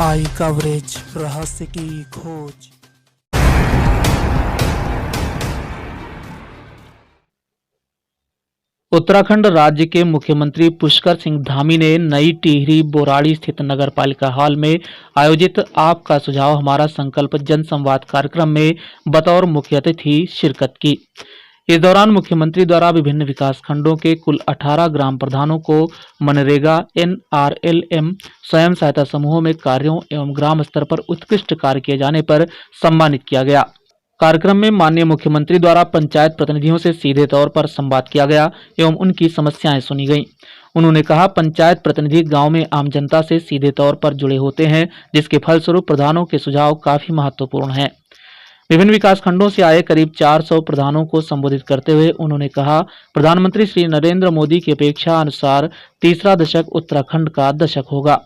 आई coverage, रहस्य की खोज। उत्तराखंड राज्य के मुख्यमंत्री पुष्कर सिंह धामी ने नई टिहरी बोराड़ी स्थित नगर पालिका हॉल में आयोजित आपका सुझाव हमारा संकल्प जन संवाद कार्यक्रम में बतौर मुख्य अतिथि शिरकत की। इस दौरान मुख्यमंत्री द्वारा विभिन्न विकास खंडों के कुल 18 ग्राम प्रधानों को मनरेगा, NRLM, स्वयं सहायता समूहों में कार्यों एवं ग्राम स्तर पर उत्कृष्ट कार्य किए जाने पर सम्मानित किया गया। कार्यक्रम में माननीय मुख्यमंत्री द्वारा पंचायत प्रतिनिधियों से सीधे तौर पर संवाद किया गया एवं उनकी समस्याएं सुनी गईं। उन्होंने कहा, पंचायत प्रतिनिधि गांव में आम जनता से सीधे तौर पर जुड़े होते हैं, जिसके फलस्वरूप प्रधानों के सुझाव काफी महत्वपूर्ण हैं। विभिन्न विकास खंडों से आए करीब 400 प्रधानों को संबोधित करते हुए उन्होंने कहा, प्रधानमंत्री श्री नरेंद्र मोदी की अपेक्षा अनुसार तीसरा दशक उत्तराखंड का दशक होगा।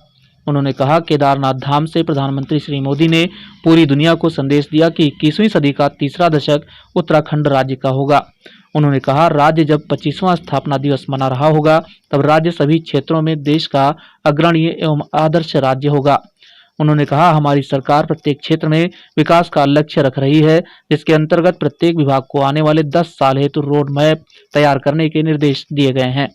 उन्होंने कहा, केदारनाथ धाम से प्रधानमंत्री श्री मोदी ने पूरी दुनिया को संदेश दिया कि 21वीं सदी का तीसरा दशक उत्तराखंड राज्य का होगा। उन्होंने कहा, राज्य जब 25वां स्थापना दिवस मना रहा होगा तब राज्य सभी क्षेत्रों में देश का अग्रणी एवं आदर्श राज्य होगा। उन्होंने कहा, हमारी सरकार प्रत्येक क्षेत्र में विकास का लक्ष्य रख रही है, जिसके अंतर्गत प्रत्येक विभाग को आने वाले 10 साल हेतु रोड मैप तैयार करने के निर्देश दिए गए हैं।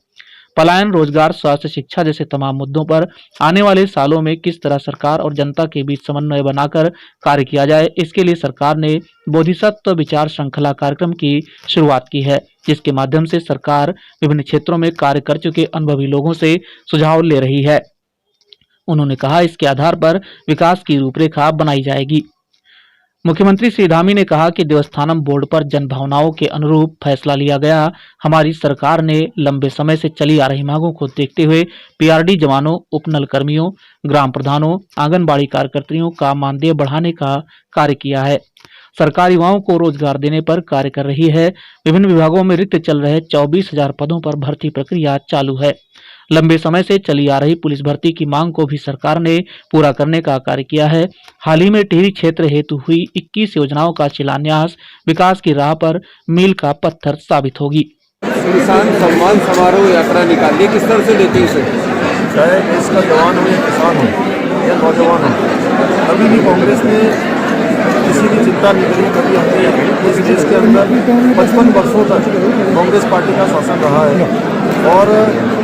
पलायन, रोजगार, स्वास्थ्य, शिक्षा जैसे तमाम मुद्दों पर आने वाले सालों में किस तरह सरकार और जनता के बीच समन्वय बनाकर कार्य किया जाए, इसके लिए सरकार ने बोधिसत्व विचार श्रृंखला कार्यक्रम की शुरुआत की है, जिसके माध्यम से सरकार विभिन्न क्षेत्रों में कार्य कर चुके अनुभवी लोगों से सुझाव ले रही है। उन्होंने कहा, इसके आधार पर विकास की रूपरेखा बनाई जाएगी। मुख्यमंत्री श्री धामी ने कहा कि देवस्थानम बोर्ड पर जनभावनाओं के अनुरूप फैसला लिया गया। हमारी सरकार ने लंबे समय से चली आ रही मांगों को देखते हुए PRD जवानों, उपनल कर्मियों, ग्राम प्रधानों, आंगनबाड़ी कार्यकर्तियों का मानदेय बढ़ाने का कार्य किया है। सरकार युवाओं को रोजगार देने पर कार्य कर रही है। विभिन्न विभागों में रिक्त चल रहे 24,000 पदों पर भर्ती प्रक्रिया चालू है। लंबे समय से चली आ रही पुलिस भर्ती की मांग को भी सरकार ने पूरा करने का कार्य किया है। हाल ही में टिहरी क्षेत्र हेतु हुई 21 योजनाओं का शिलान्यास विकास की राह पर मील का पत्थर साबित होगी। किसान सम्मान समारोह यात्रा निकाली, किस तरह से लेते हैं? चाहे देश का जवान हो या किसान हो या नौजवान हो, कभी भी कांग्रेस ने किसी की चिंता नहीं करी। कभी हमने इस देश के अंदर 55 वर्षों तक कांग्रेस पार्टी का शासन रहा है और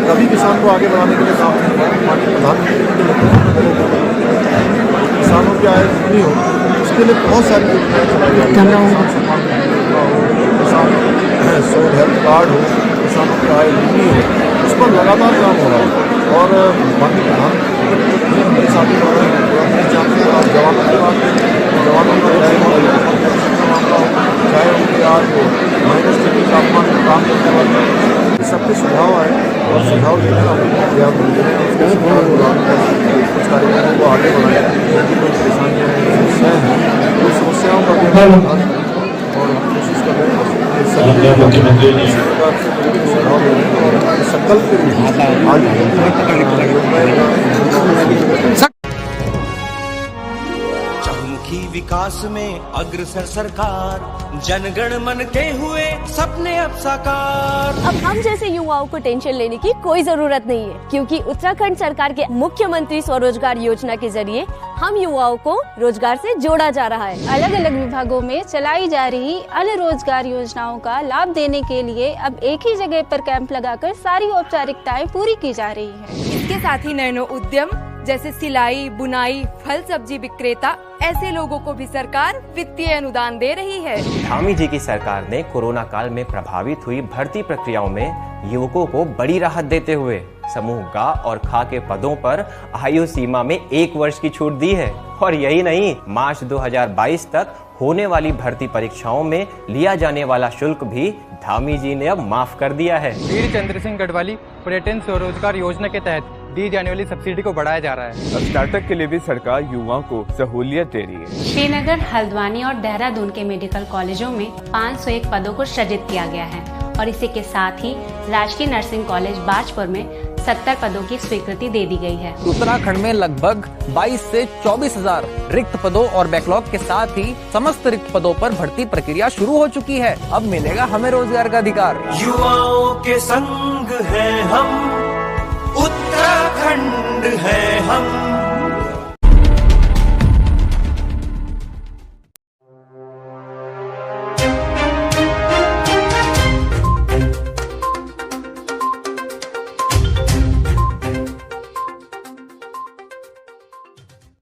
कभी किसान को आगे बढ़ाने के लिए काम नहीं किया। माननीय प्रधानमंत्री किसानों की आय दुगनी हो, उसके लिए बहुत सारी योजनाएं चलाई जा रही हैं। किसान सोल हेल्थ कार्ड हो, किसानों की आय दुगनी हो, उस पर लगातार काम हो रहा है और माननीय प्रधानमंत्री हमारे साथी जवानों की बात जवानों का चाहे उनकी आज -डिग्री तापमान में काम करने वाले सबके सुझाव आए और सुझाव देने का प्रयास मिलते हैं। उसके सुझाव कुछ कार्यक्रमों को आगे बढ़ाएं। यदि कोई परेशानियाँ हैं, समस्याएँ हैं, उन समस्याओं का भी हल और हम कोशिश कर रहे हैं इसी प्रकार से सुझाव देने और संकल्प के लिए आज चहुमुखी विकास में अग्रसर सरकार, जनगण मन के हुए सपने अब साकार। अब हम जैसे युवाओं को टेंशन लेने की कोई जरूरत नहीं है, क्योंकि उत्तराखंड सरकार के मुख्यमंत्री स्वरोजगार योजना के जरिए हम युवाओं को रोजगार से जोड़ा जा रहा है। अलग अलग विभागों में चलाई जा रही अन्य रोजगार योजनाओं का लाभ देने के लिए अब एक ही जगह पर कैंप लगाकर सारी औपचारिकताएं पूरी की जा रही हैं। इसके साथ ही नैनो उद्यम जैसे सिलाई, बुनाई, फल सब्जी विक्रेता, ऐसे लोगों को भी सरकार वित्तीय अनुदान दे रही है। धामी जी की सरकार ने कोरोना काल में प्रभावित हुई भर्ती प्रक्रियाओं में युवकों को बड़ी राहत देते हुए समूह ग और ख के पदों पर आयु सीमा में 1 वर्ष की छूट दी है। और यही नहीं, मार्च 2022 तक होने वाली भर्ती परीक्षाओं में लिया जाने वाला शुल्क भी धामी जी ने अब माफ कर दिया है। वीर चंद्र सिंह गढ़वाली पर्यटन स्वरोजगार योजना के तहत दी जाने वाली सब्सिडी को बढ़ाया जा रहा है। अब स्टार्टअप के लिए भी सरकार युवाओं को सहूलियत दे रही है। श्रीनगर, हल्द्वानी और देहरादून के मेडिकल कॉलेजों में 501 पदों को सृजित किया गया है और इसी के साथ ही राजकीय नर्सिंग कॉलेज बाजपुर में 70 पदों की स्वीकृति दे दी गई है। उत्तराखंड में लगभग 22 से 24,000 रिक्त पदों और बैकलॉग के साथ ही समस्त रिक्त पदों पर भर्ती प्रक्रिया शुरू हो चुकी है। अब मिलेगा हमें रोजगार का अधिकार। युवाओं के संग है हम, उत्तराखंड है हम।